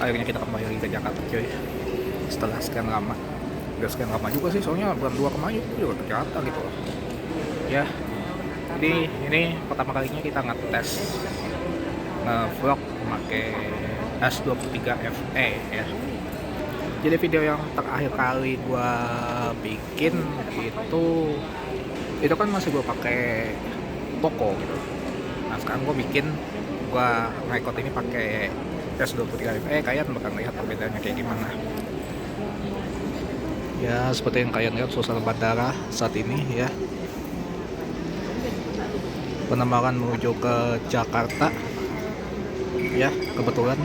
akhirnya kita kembali ke Jakarta cuy. Setelah sekian lama. Gak sekian lama juga sih, soalnya bulan 2 kemarin itu juga ke Jakarta gitu loh. Ya, jadi ini pertama kalinya kita ngetes nge-vlog pakai S23 FE ya. Jadi video yang terakhir kali gua bikin itu kan masih gua pakai Poco gitu. Nah sekarang gua record ini pakai S23 FE. Kalian bakal lihat perbedaannya kayak gimana. Ya seperti yang kalian lihat suasana bandara saat ini ya, penerbangan menuju ke Jakarta ya, kebetulan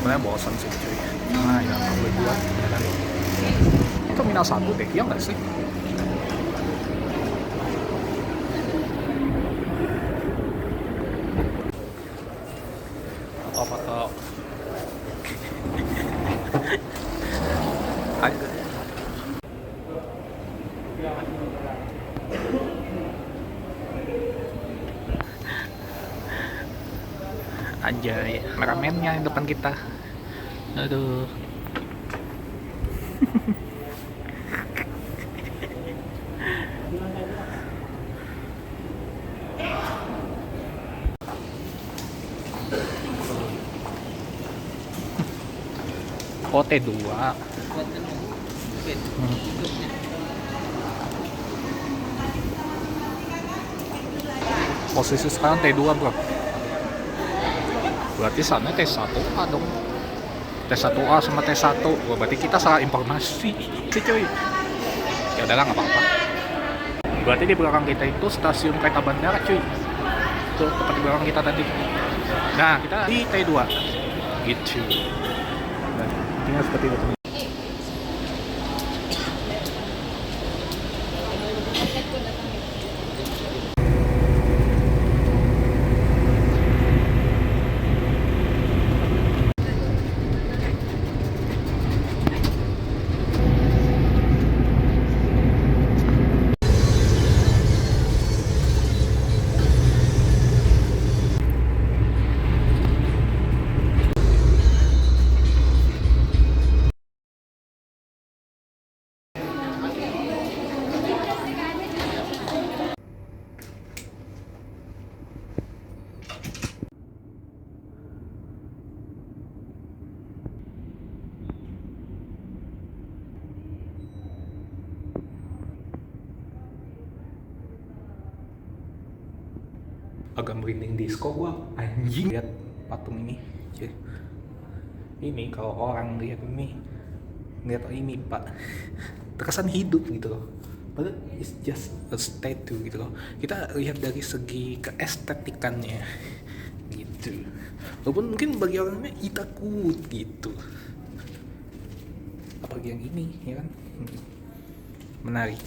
sebenarnya bosan sih cuy. Nah yang gue buat ya kan, itu Terminal 1 deh, ya nggak sih? Foto-foto agak aja ya, meramennya di depan kita. Aduh. Oh T2. Posisi sekarang T2 bro. Berarti sana T1A dong. T1A sama T1. Wah, berarti kita salah informasi sih cuy. Ya udahlah nggak apa-apa. Berarti di belakang kita itu stasiun kereta bandara cuy. Tuh tepat di belakang kita tadi. Nah kita di T2 gitu. Nah, tinggal seperti itu. Agak merinding disco gua anjing lihat patung ini. Ini kalau orang lihat ini pak, terkesan hidup gitu loh, padahal it's just a statue gitu loh. Kita lihat dari segi keestetikannya gitu, walaupun mungkin bagi orangnya takut gitu, apalagi yang ini ya kan, menarik.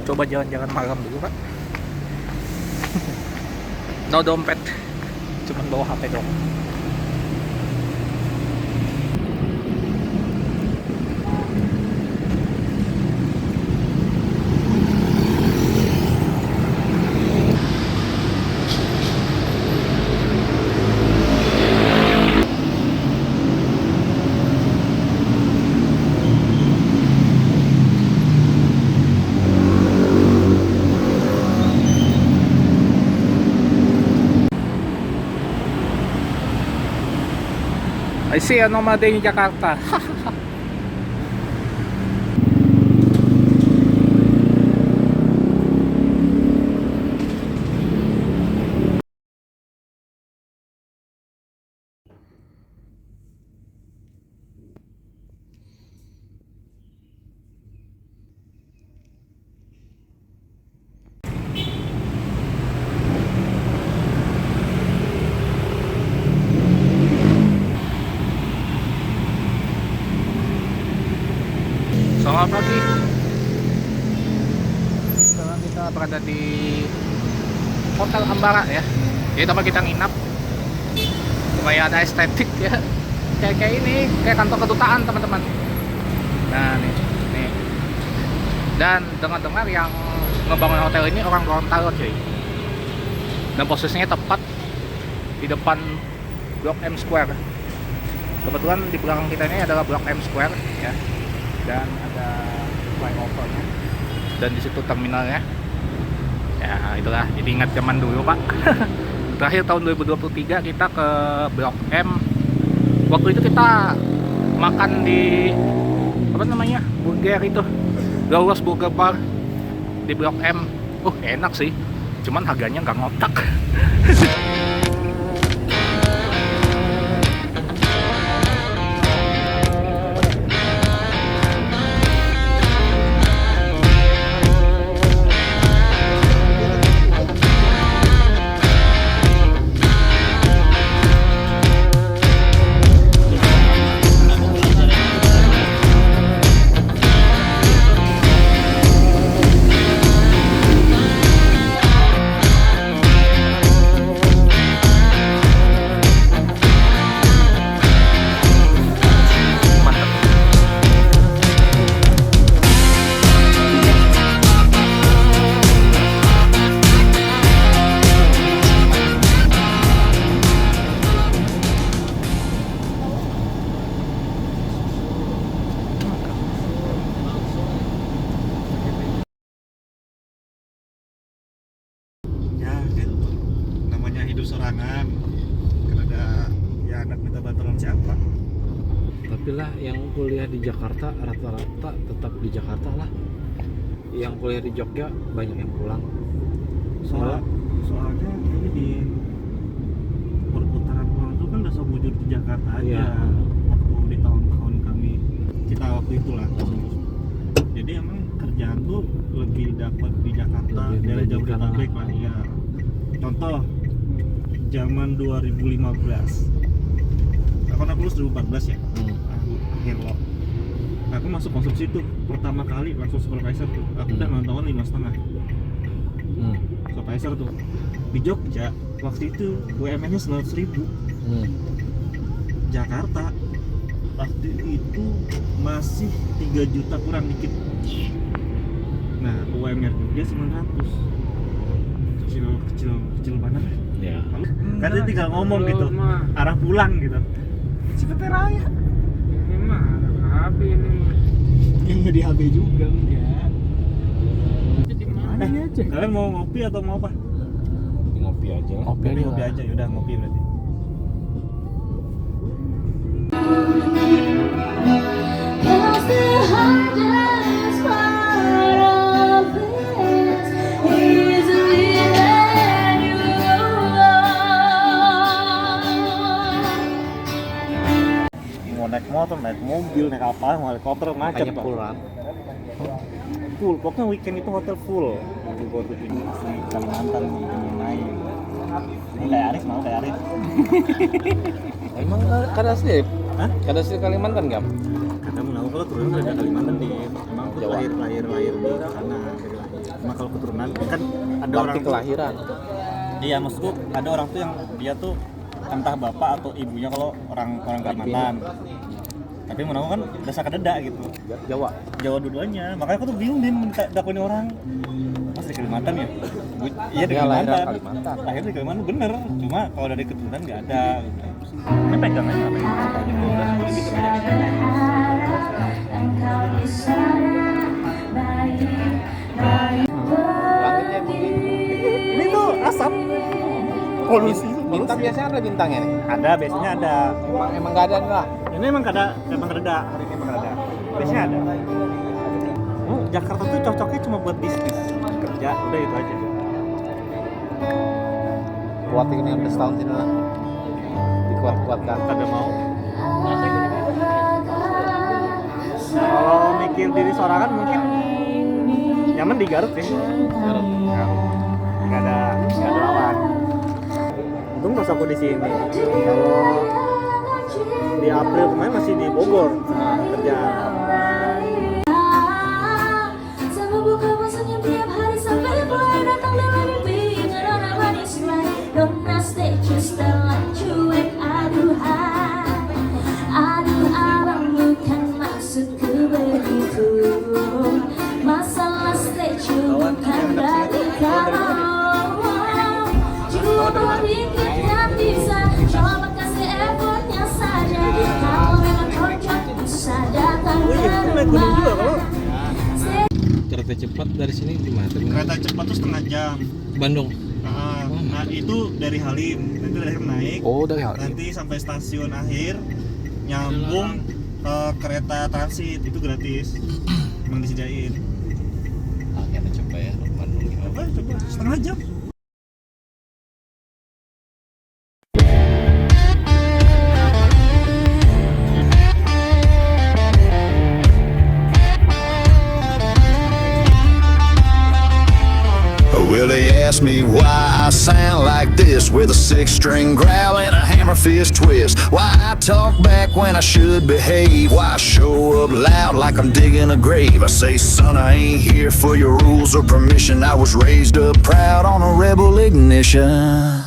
Coba jalan-jalan malam dulu pak. No dompet, cuman bawa HP doang. I see a nomad in Jakarta. Selamat pagi. Sekarang kita berada di Hotel Ambara ya. Jadi tempat kita nginap. Lumayan ada estetik ya. Kayak ini, kayak kantor kedutaan teman-teman. Nah nih. Dan dengar-dengar yang ngebangun hotel ini orang Gorontalo cuy. Dan posisinya tepat di depan Blok M Square. Kebetulan di belakang kita ini adalah Blok M Square ya. Dan ada flyovernya dan di situ terminalnya ya. Itulah, jadi ingat zaman dulu pak. Terakhir tahun 2023 kita ke Blok M. Waktu itu kita makan di apa namanya, burger itu, Gaulas Burger Bar di Blok M. Enak sih, cuman harganya nggak ngotak. Sorangan kan ada ya, anak minta bantuan siapa. Tapi lah yang kuliah di Jakarta rata-rata tetap di Jakarta lah. Yang kuliah di Jogja banyak yang pulang. Soalnya ini di perputaran uang itu kan udah sebujur di Jakarta aja. Iya. Waktu di tahun-tahun kami kita waktu itulah. Jadi emang kerjaan tuh lebih dapat di Jakarta dari Jabodetabek lah ya. Contoh zaman 2015, aku lulus 2014 ya, akhir lo. Aku masuk konstruksi tuh pertama kali langsung supervisor tuh. Aku udah mantauan 5,5 supervisor tuh di Jogja. Waktu itu UMR-nya 100.000. Jakarta waktu itu masih 3 juta kurang dikit. Nah UMR Jogja 900. Kecil banget Ya. Kan dia tinggal ngomong gitu, arah pulang gitu. Cipete Raya. Ini mah HB ini mah. Ya nggak di HB juga enggak. Itu di mana aja? Kalian mau ngopi atau mau apa? Ngopi aja. Ngopi aja, yaudah ngopi berarti. Cause the hardest part of this is leaving you alone. Mau naik motor, naik mobil, naik apa, mau helikopter, macet Hanya pulang. full, pokoknya weekend itu hotel full. Di Bogor di Kalimantan di naik. Ini kayak Arif, mau kayak Arif. Emang kada asli? Hah? Kada asli Kalimantan gak? Kata menau kalau turunan dari Kalimantan di, emang aku Jawa. lahir di sana dari lahir. Cuma kalau keturunan kan ada orang Bakti tuh, kelahiran. iya maksudku ada orang tuh yang dia tuh entah bapak atau ibunya kalau orang Kalimantan. Tapi menau kan dasar kededa gitu. Jawa. Jawa dua-duanya. Makanya aku tuh bingung minta dakwin orang. Mas di Kalimantan ya? Iya di Dia lahiran Kalimantan. Kalimantan. Akhirnya di Kalimantan bener. Cuma kalau dari keturunan nggak ada. Gitu. Ini pegang aja apa yang gitu udah gitu aja. And kau di sana baik-baik. Langitnya begini. Ini tuh asap polusi. Bintang biasanya ada bintangnya nih. Ada, biasanya ada. Emang nggak ada lah. Ini emang ada, emang reda. Hari ini emang ada. Biasanya ada. Jakarta tuh cocoknya cuma buat bisnis, kerja, udah itu aja. Kuatin 15 tahun ini lah. Dikuat-kuatkan. Kada mau. Kalau mikir diri sorangan mungkin nyaman di Garut sih. Garut. Nggak ada lawan. Untung pas aku di sini. Kalau di April kemarin masih di Bogor kerja. Sama buka bosannya tiap hari sampai mulai datang dalam mimpi. Ngerona manis lain, dona stay just telan cuek. Aduh abang bukan maksudku begitu. Masalah stay bukan dari kamu. Cuma dikit kan bisa, coba kasih effortnya saja. Kalau memang cocok bisa datang ke rumah. Kereta cepat dari sini di mana? Kereta cepat tuh setengah jam. Bandung. Nah itu dari Halim, nanti dari Halim naik. Oh, dari hal ini. Nanti sampai stasiun akhir nyambung kereta transit itu gratis. Emang disediain. Kita coba ya Bandung. Coba setengah jam. Well, they ask me why I sound like this, with a 6-string growl and a hammer fist twist. Why I talk back when I should behave. Why I show up loud like I'm digging a grave. I say, son, I ain't here for your rules or permission. I was raised up proud on a rebel ignition.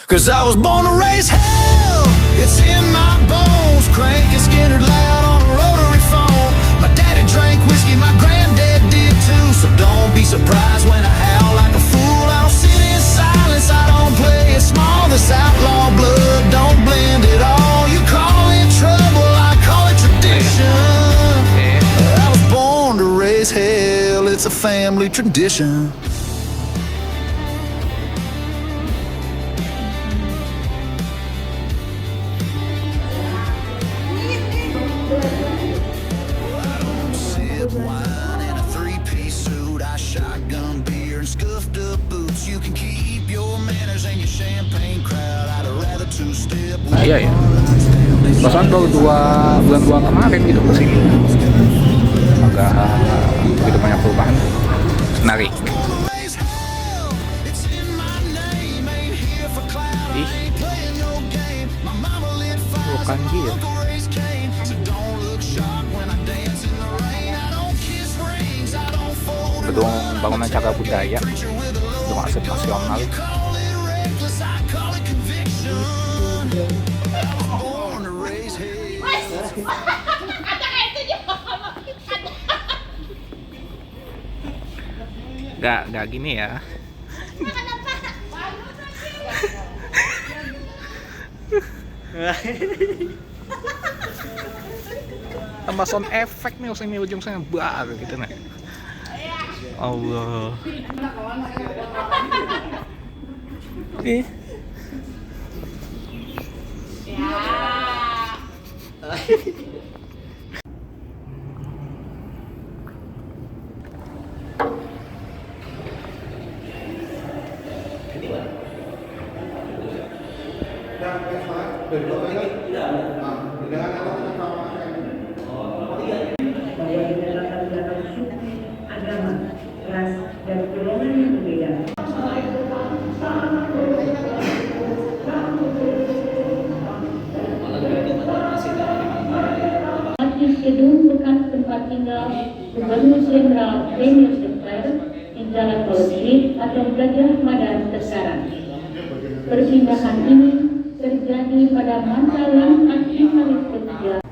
'Cause I was born to raise hell. It's in my bones. Cranking Skinner loud on a rotary phone. My daddy drank whiskey, my granddad did too. So don't be surprised when I howl like a fool. I don't sit in silence, I don't play it small. This outlaw blood don't blend at all. You call it trouble, I call it tradition. I was born to raise hell, it's a family tradition. Wine in a 3-piece suit, I shotgun beer and scuffed up boots. You can keep your manners and your champagne crowd. I'd rather two-step. Iya ya. Perasaan baru bulan 2 kemarin gitu kesini. Agak begitu banyak perubahan. Menarik. Ih. Bukan dia. Gedung bangunan cagar budaya, gedung arsip nasional. Gak gini ya. Tambah sound effect nih usai ujung saya bar gitu nih. Allah. Ih. Agama, ras, dan golongan yang berbeda. Masjid Gedung bukan tempat tinggal Gubernur Jenderal Premier Sekretär di Jalan Kolektif atau Gajah Mada sekarang. Perpindahan ini terjadi pada masa langkah Indonesia ketiga.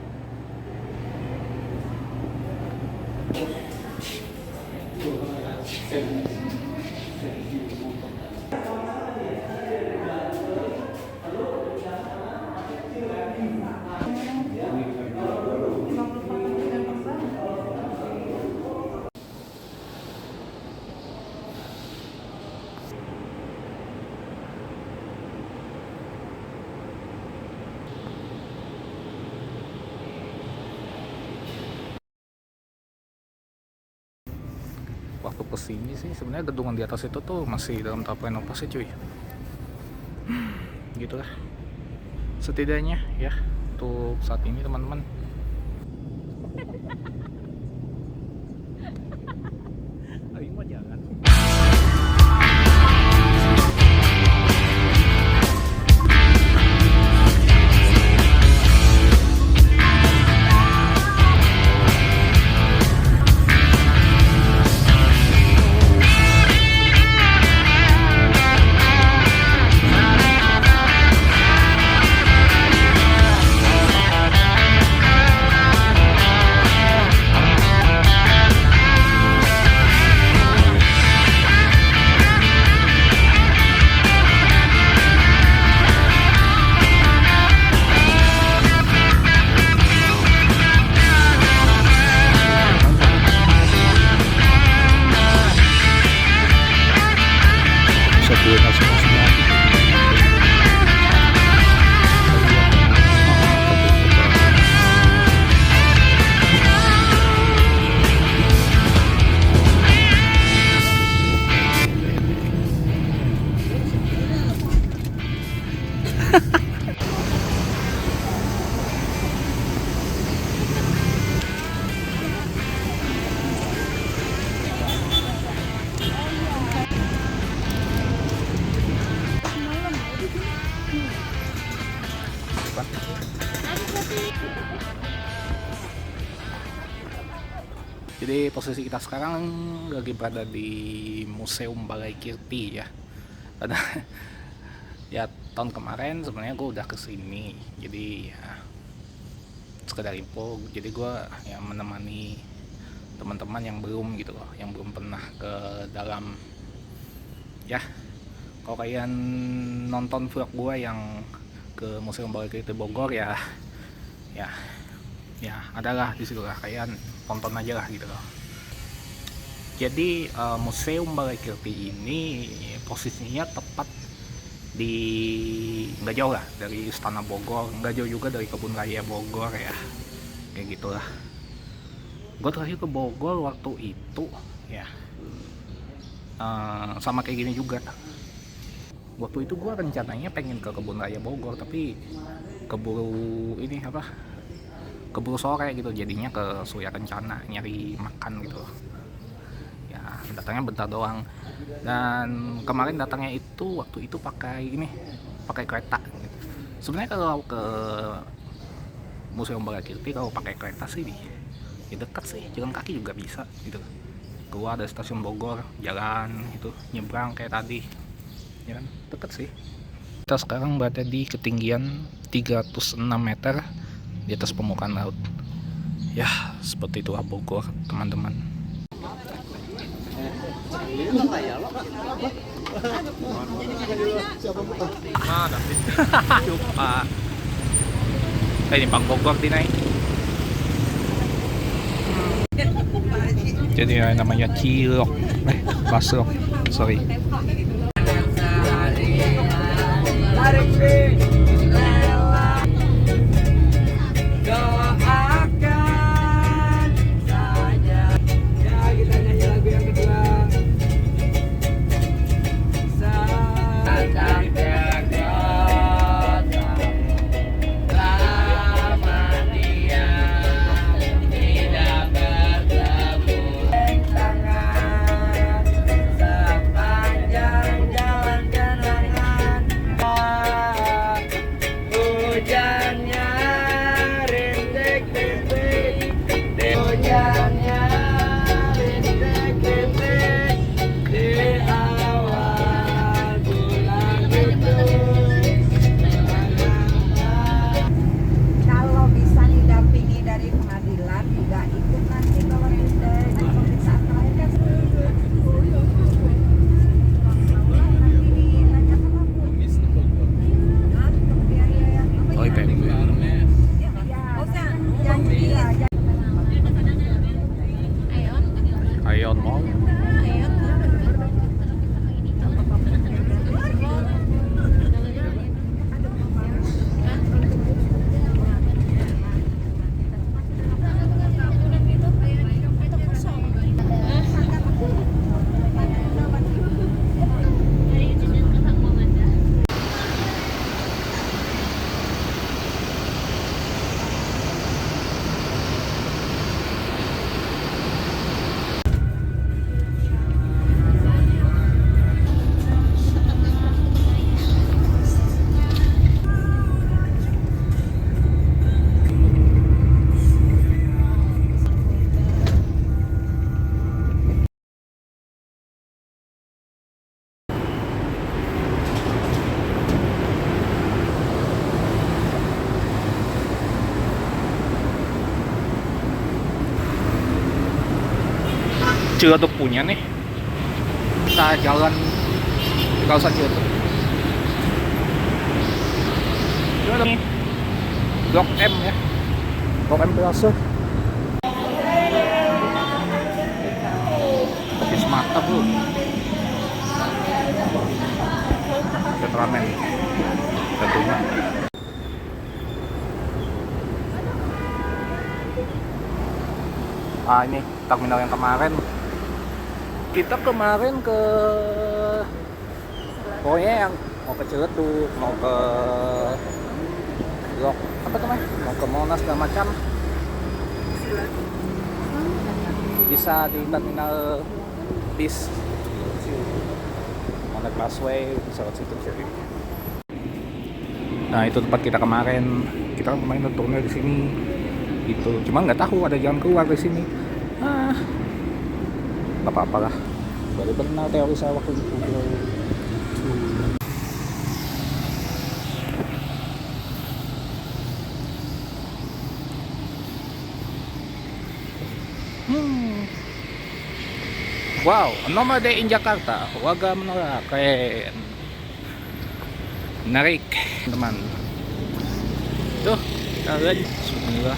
untuk kesini sih sebenarnya gedungan di atas itu tuh masih dalam tahap renovasi cuy. Gitulah setidaknya ya untuk saat ini teman-teman. Ayo mah jangan. Jadi posisi kita sekarang lagi berada di Museum Balai Kirti ya. Karena ya tahun kemarin sebenarnya gue udah kesini, jadi ya sekedar info. Jadi gue ya menemani teman-teman yang belum gitu loh, yang belum pernah ke dalam. Ya kalau kalian nonton vlog gue yang ke Museum Balai Kirti Bogor ya adalah di situ lah, kalian tonton aja lah gitu loh. Jadi Museum Balai Kirti ini posisinya tepat di nggak jauh lah dari Istana Bogor, nggak jauh juga dari Kebun Raya Bogor ya, kayak gitulah. Gue terakhir ke Bogor waktu itu ya sama kayak gini juga. Waktu itu gue rencananya pengen ke Kebun Raya Bogor, tapi keburu sore gitu, jadinya ke Surya Kencana nyari makan gitu ya. Datangnya bentar doang, dan kemarin datangnya itu waktu itu pakai kereta gitu. Sebenarnya kalau ke Museum Balai Kirti kalau pakai kereta sih ya dekat sih, jalan kaki juga bisa gitu. Keluar dari stasiun Bogor, jalan itu nyebrang kayak tadi ya kan, deket sih. Kita sekarang berada di ketinggian 306 meter di atas permukaan laut. Ya, seperti itulah Bogor, teman-teman. Lupa. Ini Bang Bogor dinaik. Jadi namanya cilok, basrok, sorry. Ciledug punya nih. Kita jalan di kawasan Ciledug. Ini Blok M ya. Blok M Plaza. Kopi semata bro. Ramen tentunya. Ini terminal yang kemarin. Kita kemarin ke pokoknya yang mau ke Ciledug, mau ke Blok apa namanya, mau ke Monas segala macam, bisa di terminal bis. Naik busway bisa ke situ cuy. Nah itu tempat kita kemarin, kita main turunnya di sini gitu. Cuma nggak tahu ada jalan keluar dari sini. Nggak apa-apa lah. Baru benar teori saya waktu itu. Wow, normal day in Jakarta, warga menolak, keren, menarik teman. Tuh, kita lihat, bismillah.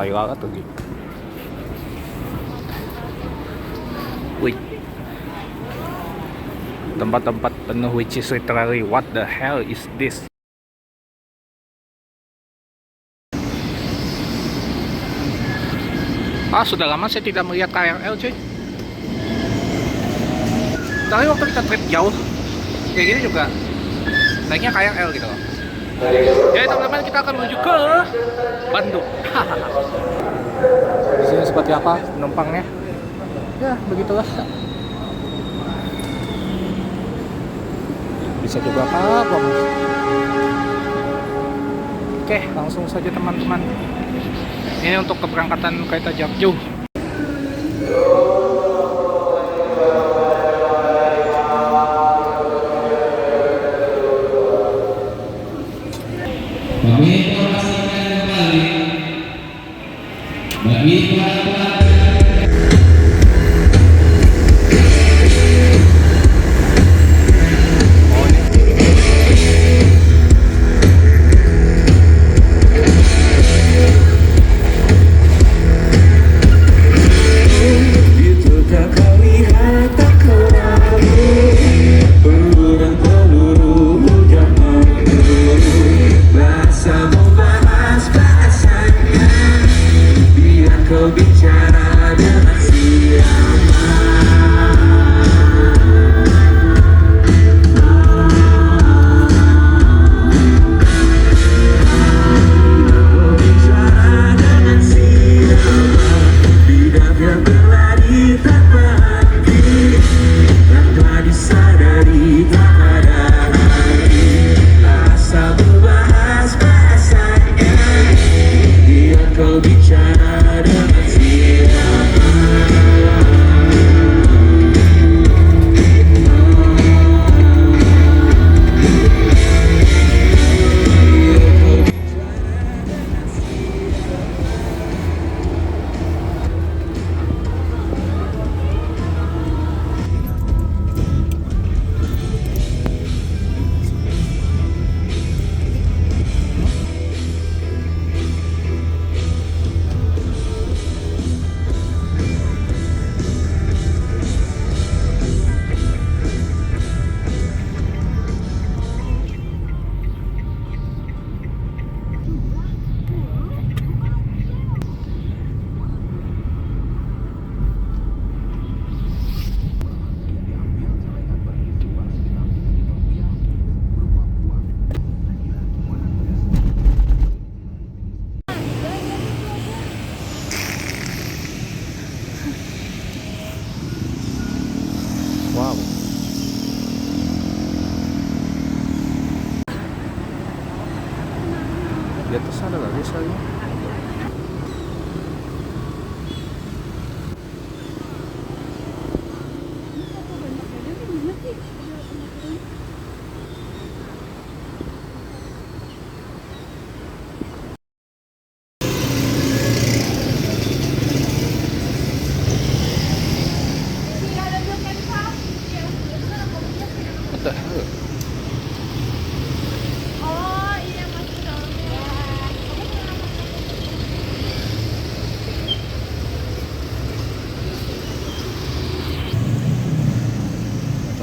Kayak tuh gitu. Wih, tempat-tempat penuh which is literally what the hell is this? Sudah lama saya tidak melihat KRL cuy. Tapi waktu kita trip jauh kayak gini juga naiknya KRL gitu loh. Jadi teman-teman kita akan menuju ke Bandung. Di sini seperti apa penumpangnya? Ya begitulah. Bisa juga apa? Oke, langsung saja teman-teman. Ini untuk keberangkatan kereta jarak jauh. Bicara dengan siapa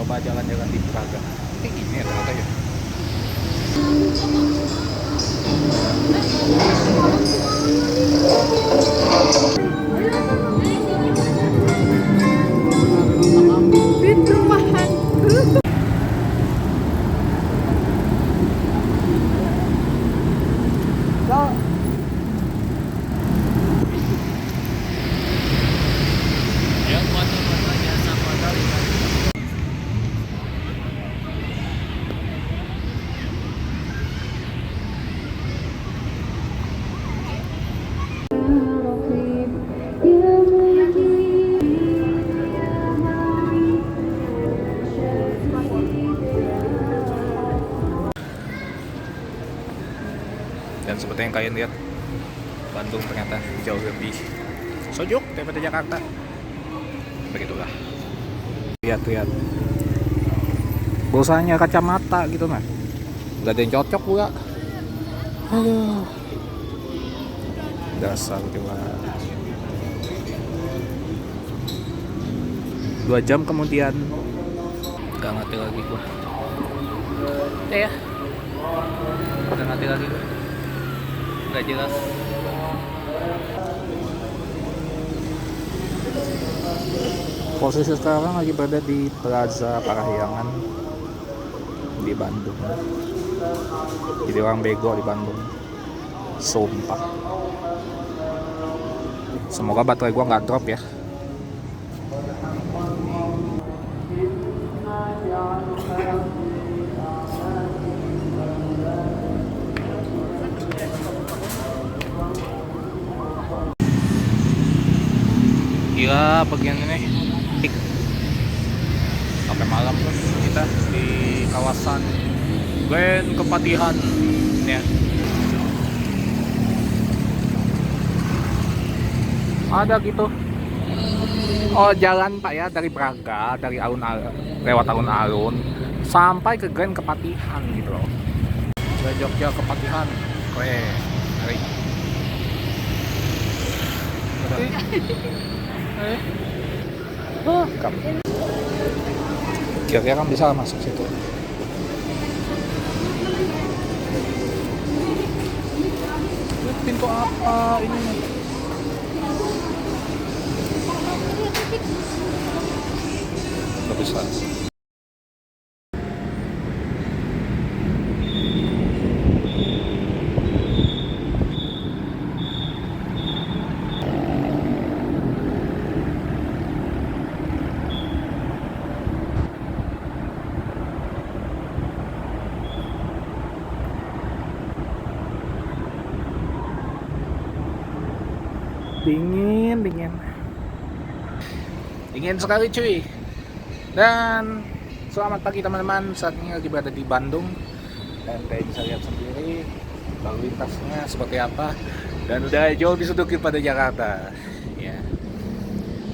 coba jalan-jalan di Praga. Kayak gini ya ternyata ya. Dan seperti yang kalian lihat, Bandung ternyata jauh lebih sejuk daripada Jakarta. Begitulah. Lihat. Bosanya kacamata gitu mah. Gak ada yang cocok pula. Aduh. Dasar coba. 2 jam kemudian gak ngerti lagi gua. Ya. Gak ngerti lagi gua. Gak jelas. Posisi sekarang lagi berada di Plaza Parahyangan di Bandung. Jadi orang bego di Bandung. Sumpah. Semoga baterai gua nggak drop ya. Gila bagian ini sampai malam tuh kita di kawasan Grand Kepatihan ya. Ada gitu. Oh jalan Pak ya dari Braga, dari lewat alun-alun sampai ke Grand Kepatihan gitu loh. Ke Jogja Kepatihan. Oke, mari. Kamu. Kira-kira kan bisa masuk situ. Pintu apa ini? Gak bisa. Dingin sekali cuy. Dan selamat pagi teman-teman, saat ini lagi berada di Bandung dan kayak bisa lihat sendiri lalu lintasnya seperti apa dan udah jauh disudukkan pada Jakarta ya.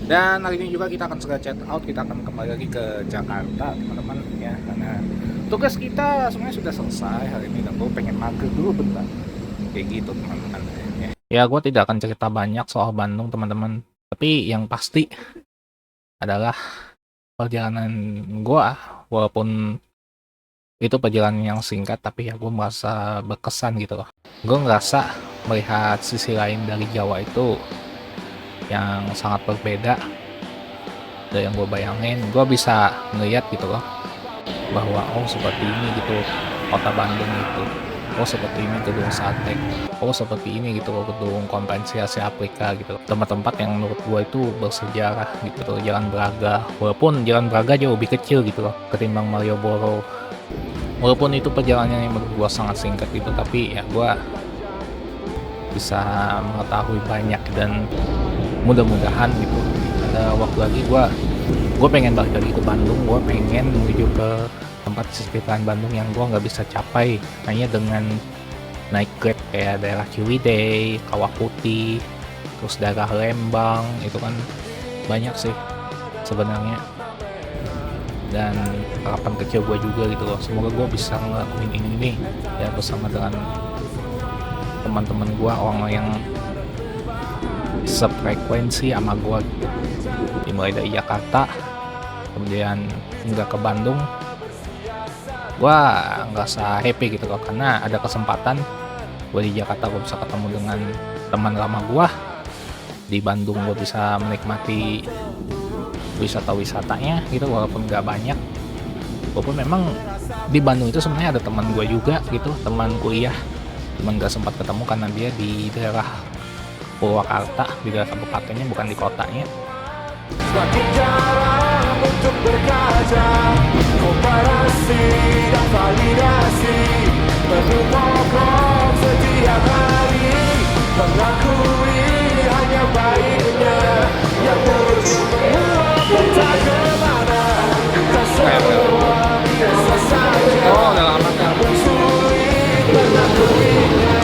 Dan hari ini juga kita akan segera check out, kita akan kembali lagi ke Jakarta teman-teman ya, karena tugas kita sebenarnya sudah selesai hari ini dan gue pengen mager dulu bentar kayak gitu teman-teman ya. Gue tidak akan cerita banyak soal Bandung teman-teman, tapi yang pasti adalah perjalanan gue, walaupun itu perjalanan yang singkat tapi ya gue merasa berkesan gitu loh. Gue ngerasa melihat sisi lain dari Jawa itu yang sangat berbeda dari yang gue bayangin. Gue bisa ngeliat gitu loh bahwa oh seperti ini gitu kota Bandung itu, oh seperti ini gedung sate, oh seperti ini gitu loh gedung kompensasi Afrika gitu, tempat-tempat yang menurut gue itu bersejarah gitu loh. Jalan Braga, walaupun Jalan Braga jauh lebih kecil gitu loh ketimbang Malioboro, walaupun itu perjalanannya yang menurut gue sangat singkat gitu, tapi ya gue bisa mengetahui banyak dan mudah-mudahan gitu ada waktu lagi gue pengen balik lagi ke Bandung. Gue pengen menuju ke tempat di sekitaran Bandung yang gue nggak bisa capai hanya dengan naik Grab, kayak daerah Ciwidey, Kawah Putih, terus daerah Lembang. Itu kan banyak sih sebenarnya, dan harapan kecil gue juga gitu loh, semoga gue bisa ngelakuin ini nih ya bersama dengan teman-teman gue, orang yang sefrekuensi sama gue gitu. Dimulai dari Jakarta kemudian nggak ke Bandung, gue ngerasa happy gitu loh, karena ada kesempatan gue di Jakarta gue bisa ketemu dengan teman lama gue, di Bandung gue bisa menikmati wisata-wisatanya gitu walaupun nggak banyak, walaupun memang di Bandung itu sebenarnya ada teman gue juga gitu, teman kuliah, cuman nggak sempat ketemu karena dia di daerah Purwakarta, di daerah kabupatennya bukan di kotanya. Semakin jarang untuk berkaca, komparasi dan validasi, berpokok setiap hari, mengakui hanya baiknya, yang buruk kita kemana, tak semua biasa saja, namun sulit mengakuinya.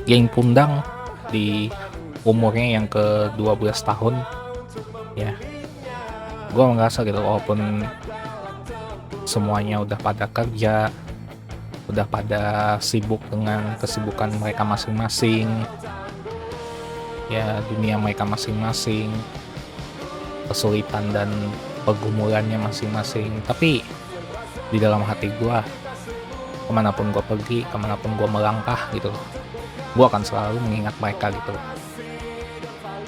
Geng Pundang di umurnya yang ke-12 tahun ya, gue merasa gitu walaupun semuanya udah pada kerja, udah pada sibuk dengan kesibukan mereka masing-masing ya, dunia mereka masing-masing, kesulitan dan pergumulannya masing-masing, tapi di dalam hati gue, kemanapun gue pergi, kemanapun gue melangkah gitu, gue akan selalu mengingat mereka gitu.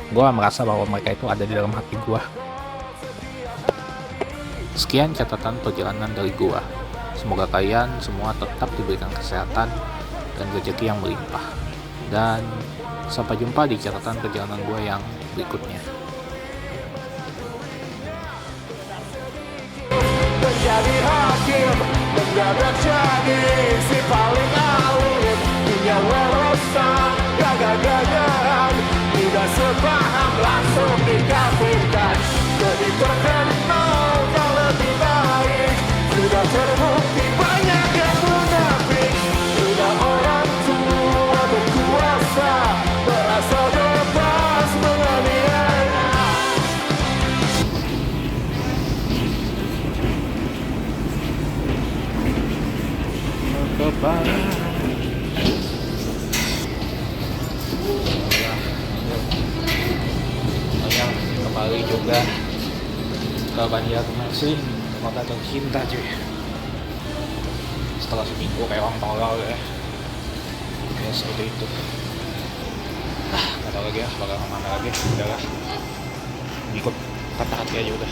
Gue merasa bahwa mereka itu ada di dalam hati gue. Sekian catatan perjalanan dari gue. Semoga kalian semua tetap diberikan kesehatan dan rezeki yang melimpah. Dan sampai jumpa di catatan perjalanan gue yang berikutnya. Menjadi hakim, mendadak jadi si paling alim, punya wawasan, gagah-gagahan, tidak sepaham langsung dikabulkan, jadi terkenal yang lebih baik, sudah terbukti banyak yang munafik, sudah orang tua berkuasa, merasa bebas menganiaya. Kembali juga ke Banjarmasin, kota tercinta cuy. Setelah seminggu kayak orang tolol ya seperti itu. Gak tau lagi ya bakal kemana lagi, udahlah ikut kata hati aja udah.